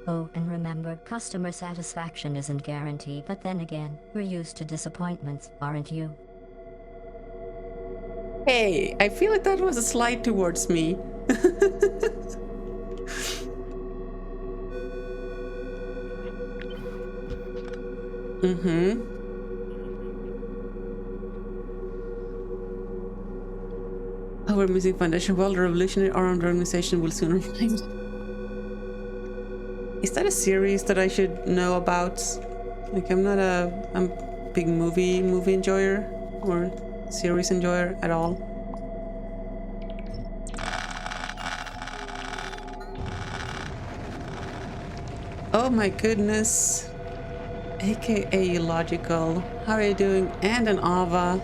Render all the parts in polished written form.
Oh, and remember, customer satisfaction isn't guaranteed, but then again, we're used to disappointments, aren't you? Hey, I feel like that was a slight towards me. Mm-hmm. Our music foundation, well, the revolutionary armed organization will soon find. Is that a series that I should know about? Like, I'm not a big movie enjoyer or series enjoyer at all. Oh my goodness. AKA Illogical. How are you doing? And an Ava.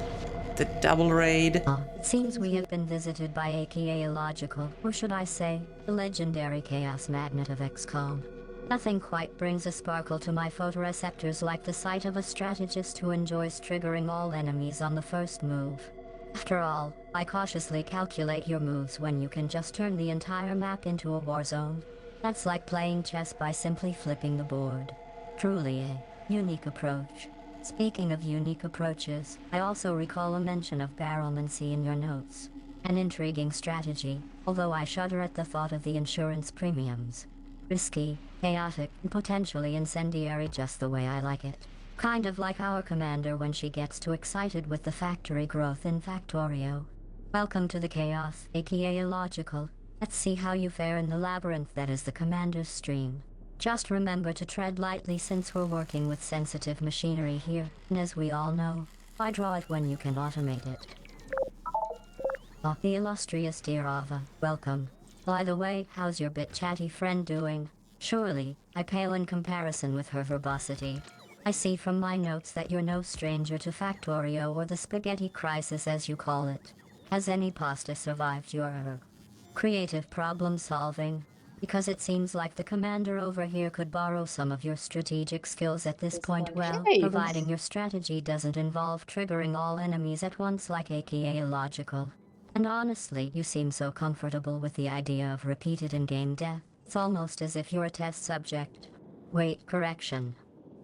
The double raid. It seems we have been visited by AKA Illogical, or should I say, the legendary chaos magnet of XCOM. Nothing quite brings a sparkle to my photoreceptors like the sight of a strategist who enjoys triggering all enemies on the first move. After all, I cautiously calculate your moves when you can just turn the entire map into a war zone. That's like playing chess by simply flipping the board. Truly a unique approach. Speaking of unique approaches, I also recall a mention of baromancy in your notes. An intriguing strategy, although I shudder at the thought of the insurance premiums. Risky, chaotic, and potentially incendiary, just the way I like it. Kind of like our commander when she gets too excited with the factory growth in Factorio. Welcome to the chaos, aka illogical. Let's see how you fare in the labyrinth that is the commander's stream. Just remember to tread lightly since we're working with sensitive machinery here, and as we all know, why draw it when you can automate it? Oh, the illustrious dear Ava, welcome. By the way, how's your bit chatty friend doing? Surely, I pale in comparison with her verbosity. I see from my notes that you're no stranger to Factorio or the spaghetti crisis as you call it. Has any pasta survived your creative problem solving? Because it seems like the commander over here could borrow some of your strategic skills at this point, well, providing your strategy doesn't involve triggering all enemies at once like AKA illogical. And honestly, you seem so comfortable with the idea of repeated in-game death. It's almost as if you're a test subject. Wait, correction.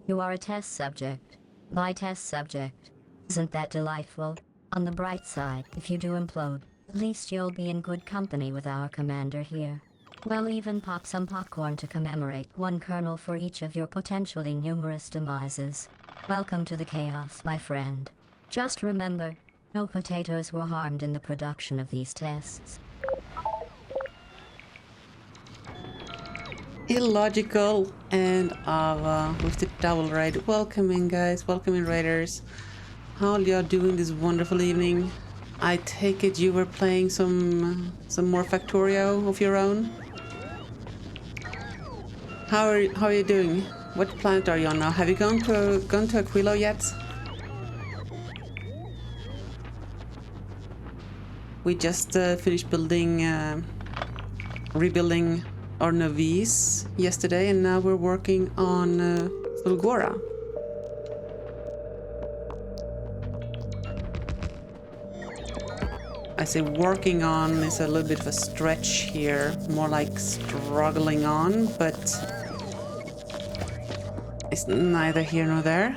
You are a test subject. My test subject. Isn't that delightful? On the bright side, if you do implode, at least you'll be in good company with our commander here. We'll even pop some popcorn to commemorate, one kernel for each of your potentially numerous demises. Welcome to the chaos, my friend. Just remember, no potatoes were harmed in the production of these tests. Illogical and Ava with the double raid. Welcome in, guys. Welcome in, raiders. How are y'all doing this wonderful evening? I take it you were playing some more Factorio of your own? How are you doing? What planet are you on now? Have you gone to Aquilo yet? We just finished rebuilding our novice yesterday, and now we're working on Fulgora. I say working on is a little bit of a stretch here, more like struggling on, but it's neither here nor there.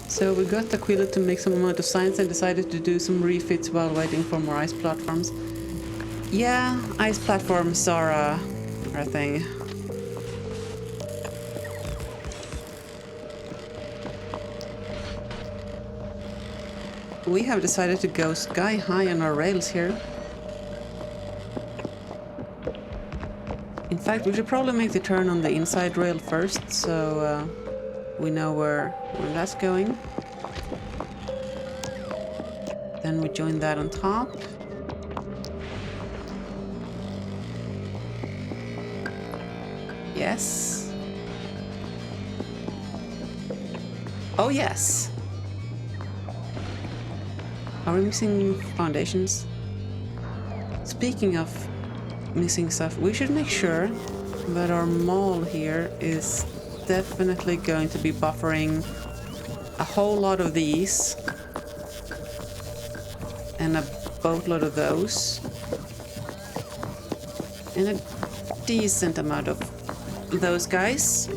So we got Aquila to make some amount of science and decided to do some refits while waiting for more ice platforms. Yeah, ice platforms are a thing. We have decided to go sky high on our rails here. In fact, we should probably make the turn on the inside rail first, so we know where that's going. Then we join that on top. Yes. Oh yes. Are we missing foundations? Speaking of missing stuff. We should make sure that our mall here is definitely going to be buffering a whole lot of these and a boatload of those and a decent amount of those guys,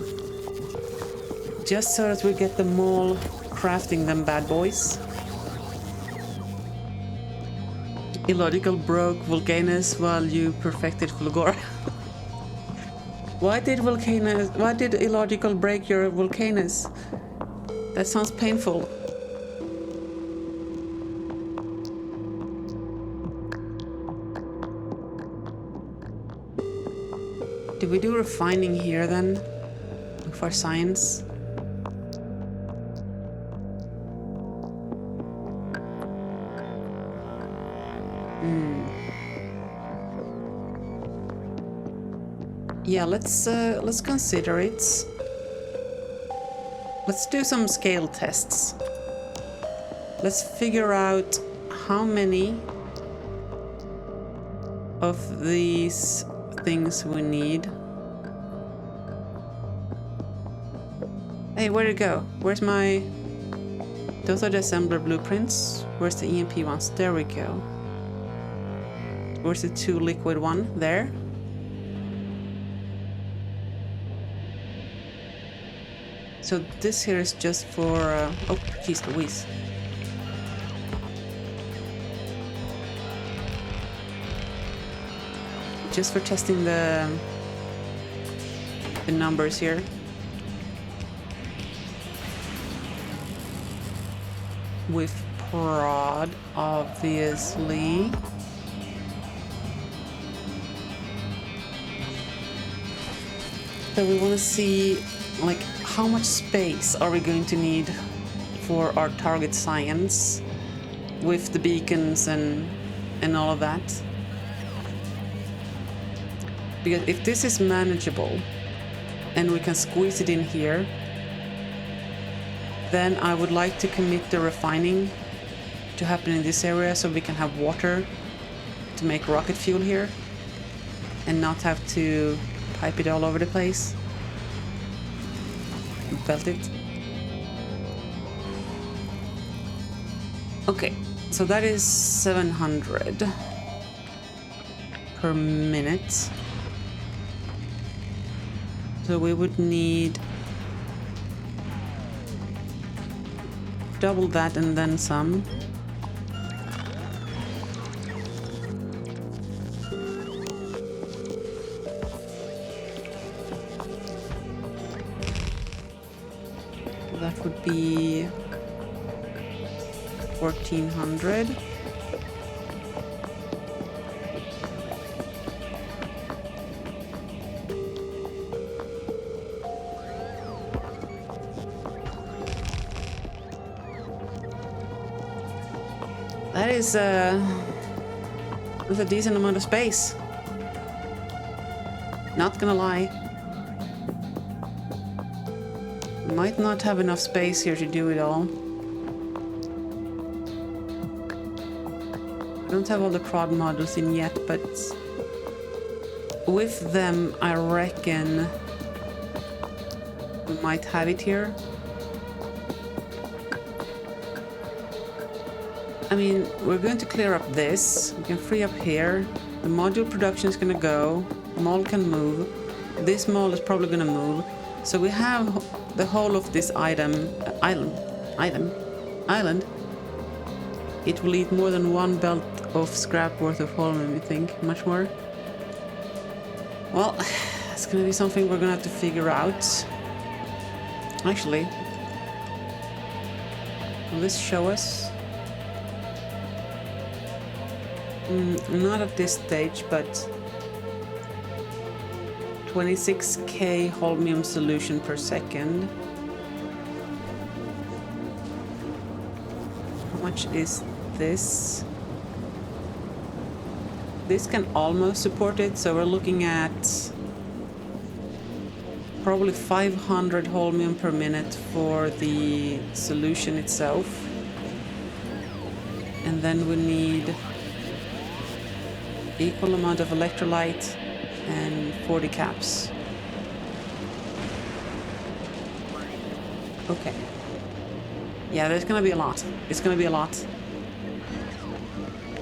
just so that we get them all crafting them bad boys. Illogical broke Volcanus while you perfected Fulgora. Why did Illogical break your Volcanus? That sounds painful. Did we do refining here then? For science? Yeah, let's consider it. Let's do some scale tests. Let's figure out how many of these things we need. Hey, where'd it go? Where's my... Those are the assembler blueprints. Where's the EMP ones? There we go. Where's the 2 liquid one? There. So this here is just for... oh, jeez Louise. Just for testing the numbers here. With prod, obviously. So we want to see, like, how much space are we going to need for our target science with the beacons and all of that? Because if this is manageable and we can squeeze it in here, then I would like to commit the refining to happen in this area so we can have water to make rocket fuel here and not have to pipe it all over the place. Belt it. Okay, so that is 700 per minute. So we would need double that and then some. That would be 1400. That's a decent amount of space. Not gonna lie. Might not have enough space here to do it all. I don't have all the prod modules in yet, but with them I reckon we might have it here. I mean, we're going to clear up this. We can free up here. The module production is gonna go. The mall can move. This mall is probably gonna move. So we have the whole of this island. It will eat more than 1 belt of scrap worth of holmium, you think? Much more? Well, it's gonna be something we're gonna have to figure out. Actually, will this show us? Not at this stage, but 26k holmium solution per second. How much is this? This can almost support it, so we're looking at probably 500 holmium per minute for the solution itself. And then we need Equal amount of electrolyte and 40 caps. Okay. Yeah, there's gonna be a lot. It's gonna be a lot.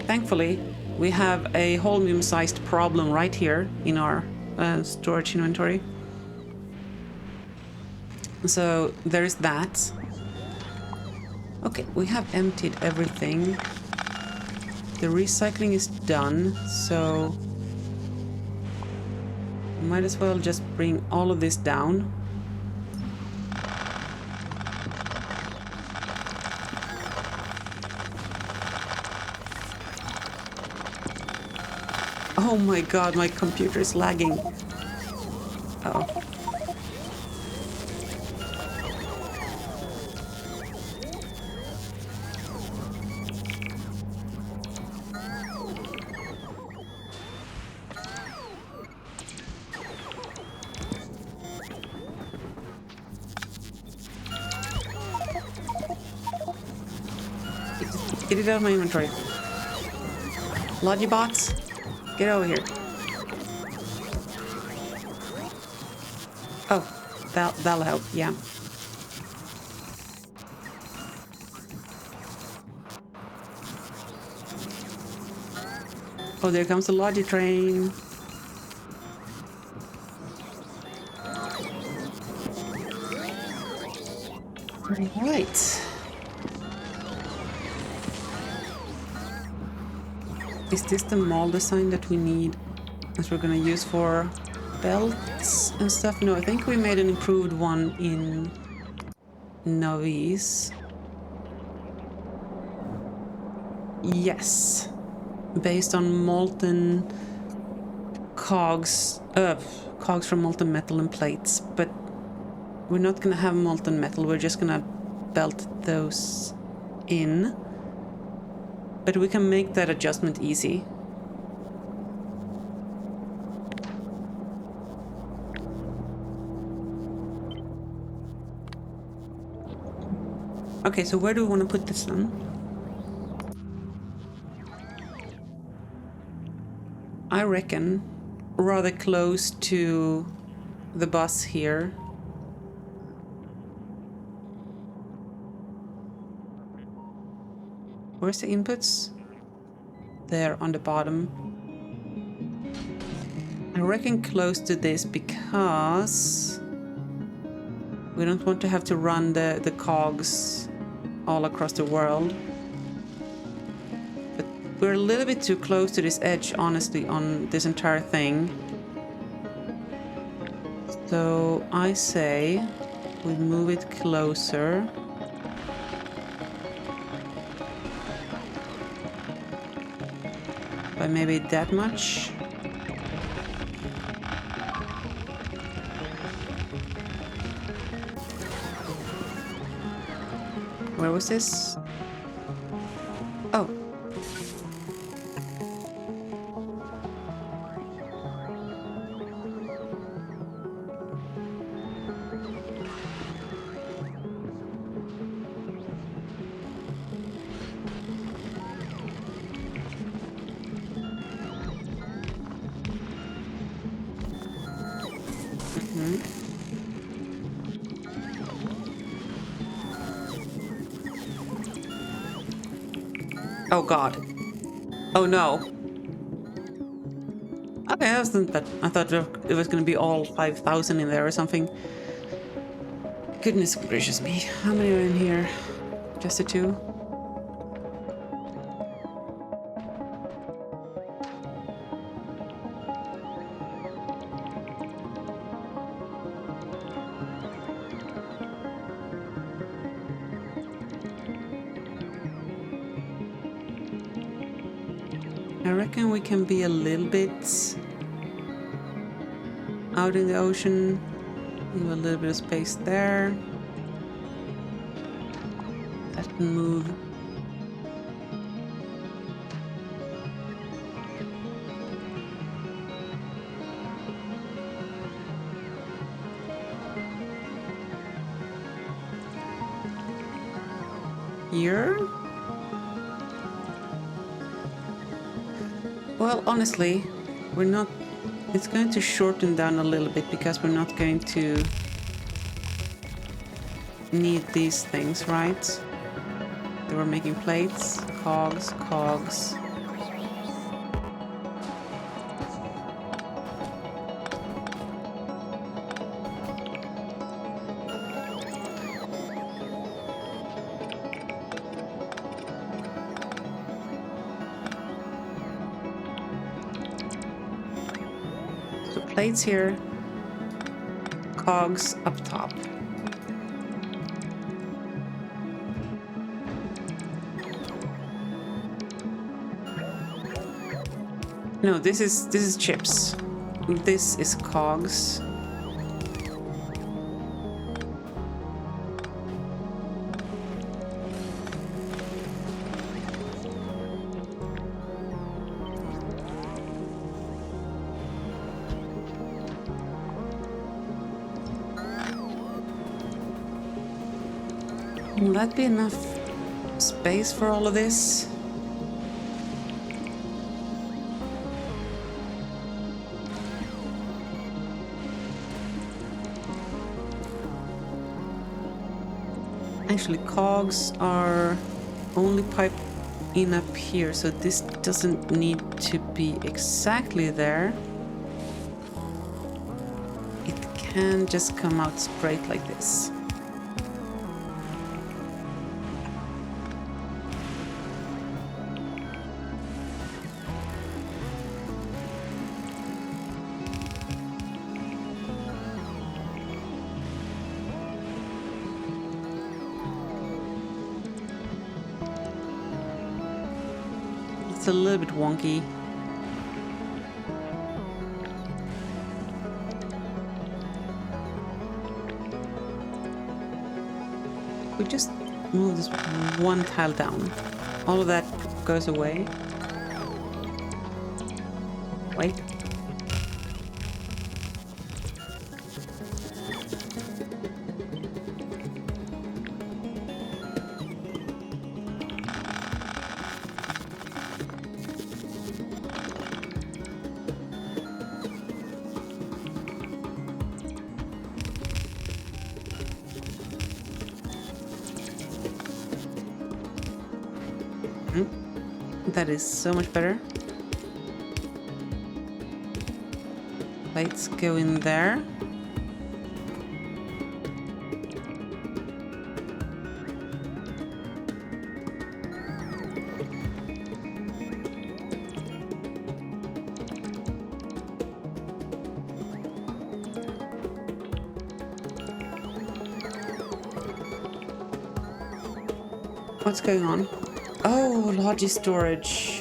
Thankfully, we have a whole medium-sized problem right here in our storage inventory. So there is that. Okay, we have emptied everything. The recycling is done, so might as well just bring all of this down. Oh my god, my computer is lagging. Uh-oh. Get it out of my inventory. Logibots, get over here. Oh, that'll help, yeah. Oh, there comes the Logi train. Right. Is this the mold design that we need, that we're gonna use for belts and stuff? No, I think we made an improved one in Novice. Yes. Based on molten cogs from molten metal and plates, but we're not gonna have molten metal, we're just gonna belt those in. But we can make that adjustment easy. Okay, so where do we want to put this then? I reckon rather close to the bus here. Where's the inputs? There on the bottom. I reckon close to this because we don't want to have to run the cogs all across the world. But we're a little bit too close to this edge, honestly, on this entire thing. So I say we move it closer. By maybe that much. Where was this? Oh. Oh god. Oh no. Okay, that wasn't bad. I thought it was gonna be all 5,000 in there or something. Goodness gracious me. How many are in here? Just the two? I reckon we can be a little bit out in the ocean. Leave a little bit of space there. That can move. Here? Well, honestly, we're not... It's going to shorten down a little bit because we're not going to need these things, right? They were making plates, cogs. So plates here, cogs up top. No, this is chips. This is cogs. Will that be enough space for all of this? Actually, cogs are only piped in up here, so this doesn't need to be exactly there. It can just come out straight like this. It's a little bit wonky. We just move this one tile down. All of that goes away. Wait. That is so much better. Lights go in there. What's going on? Oh, logi storage.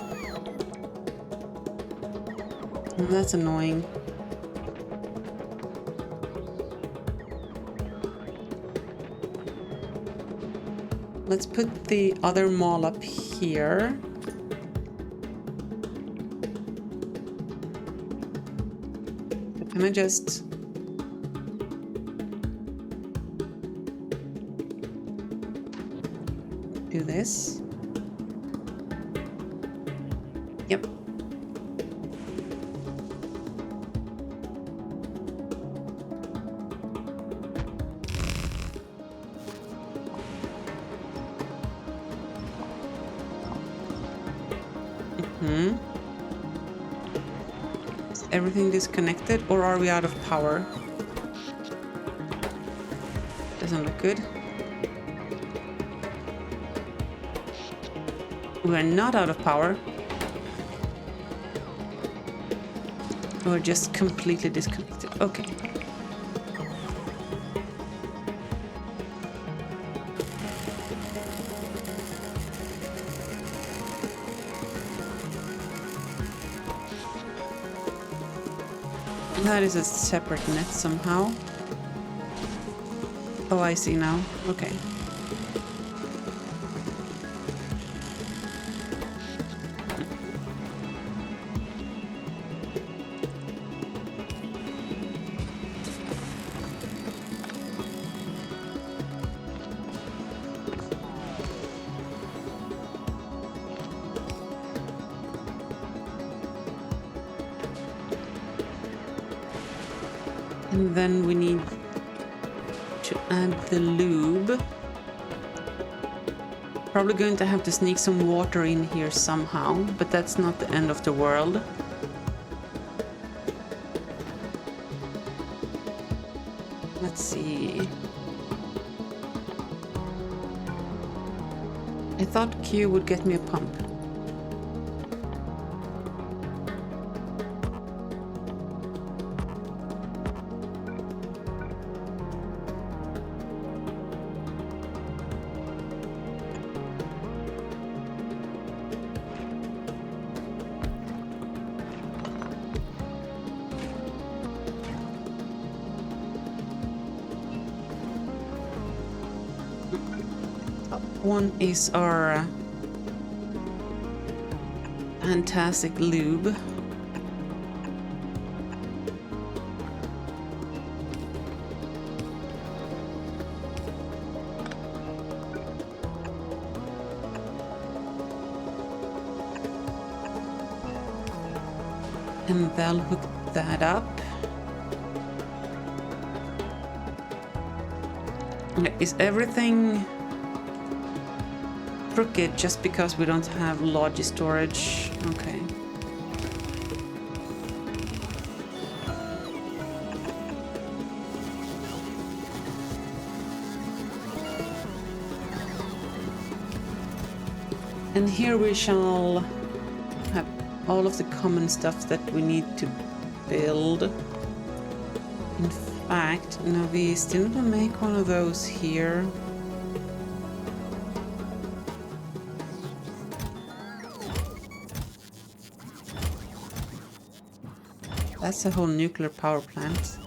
That's annoying. Let's put the other mall up here. Can I just... do this? Yep. Is everything disconnected, or are we out of power? Doesn't look good. We are not out of power. We're just completely disconnected. Okay. That is a separate net somehow. Oh, I see now. Okay. And then we need to add the lube. Probably going to have to sneak some water in here somehow, but that's not the end of the world. Let's see. I thought Q would get me a pump. One is our fantastic lube. And they'll hook that up. Is everything crooked just because we don't have logi storage? Okay. And here we shall have all of the common stuff that we need to build. In fact, no, we still need to make one of those here. That's a whole nuclear power plant.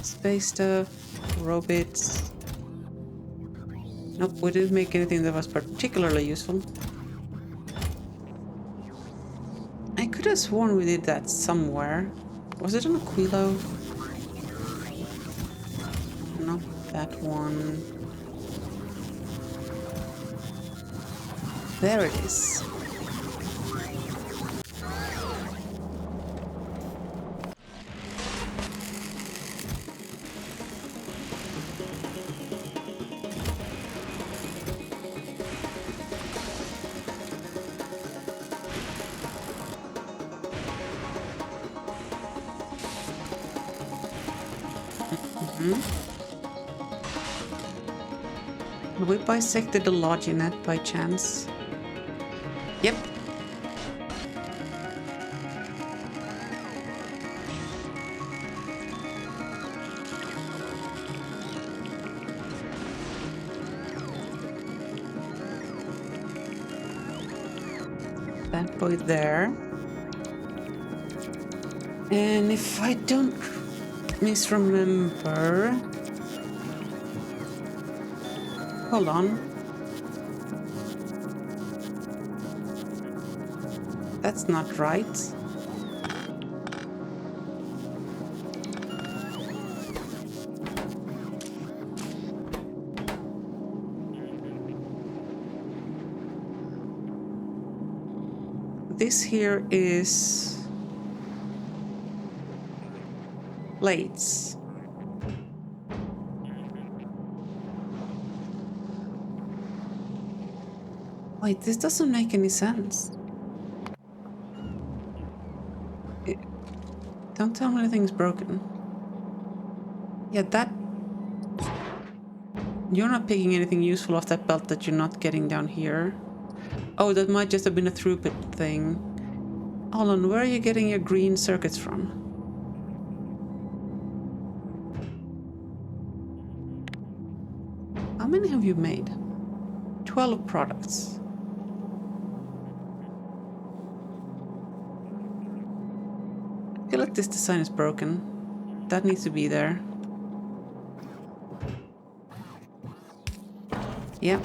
Space stuff, robots. Nope, we didn't make anything that was particularly useful. I could have sworn we did that somewhere. Was it on Aquilo? Not that one. There it is. Have we bisected the Loginet by chance? Yep. That boy there. And if I don't misremember... Hold on. That's not right. This here is plates. Wait, this doesn't make any sense. Don't tell me anything's broken. Yeah, that... You're not picking anything useful off that belt that you're not getting down here. Oh, that might just have been a throughput thing. Hold on, where are you getting your green circuits from? How many have you made? 12 products. I feel like this design is broken. That needs to be there. Yep.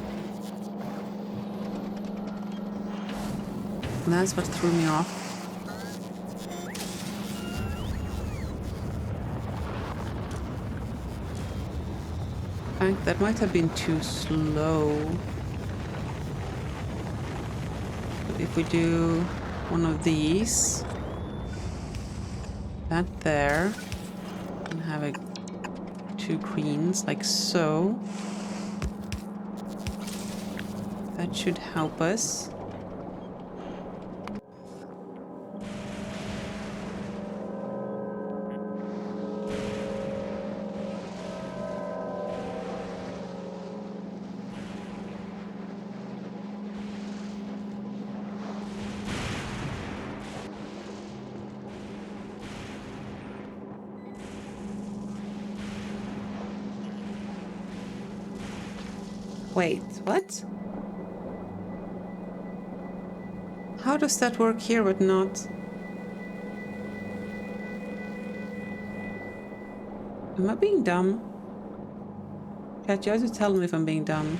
That's what threw me off. In fact, that might have been too slow. But if we do one of these, that there, can have a 2 greens, like so. That should help us. Wait, what? How does that work here but not? Am I being dumb? Chat, you have to tell me if I'm being dumb.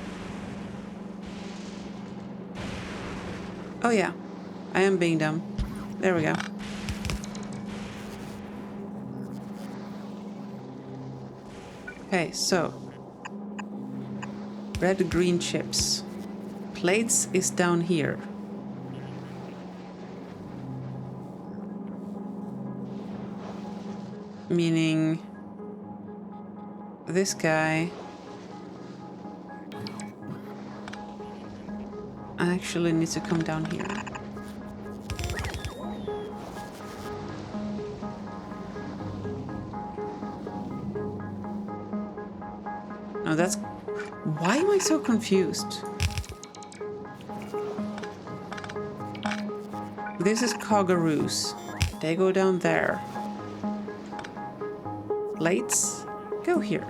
Oh yeah, I am being dumb. There we go. Okay, so red green chips. Plates is down here. Meaning this guy actually needs to come down here. No, that's... Why am I so confused? This is Cogaroos. They go down there. Plates go here.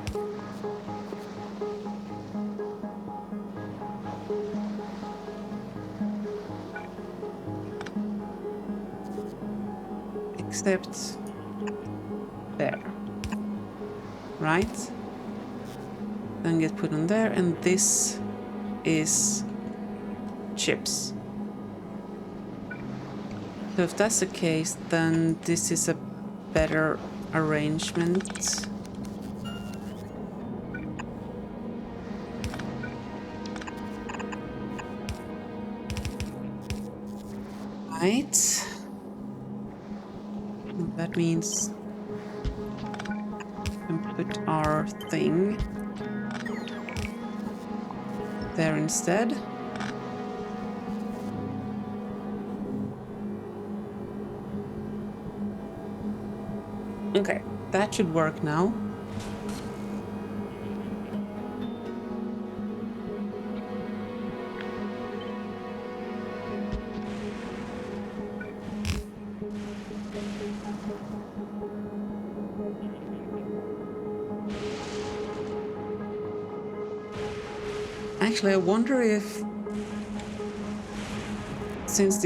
Except there. Right? Then get put on there, and this is chips. So if that's the case, then this is a better arrangement. Right. That means we can put our thing there instead. Okay, that should work now. Actually, I wonder if, since this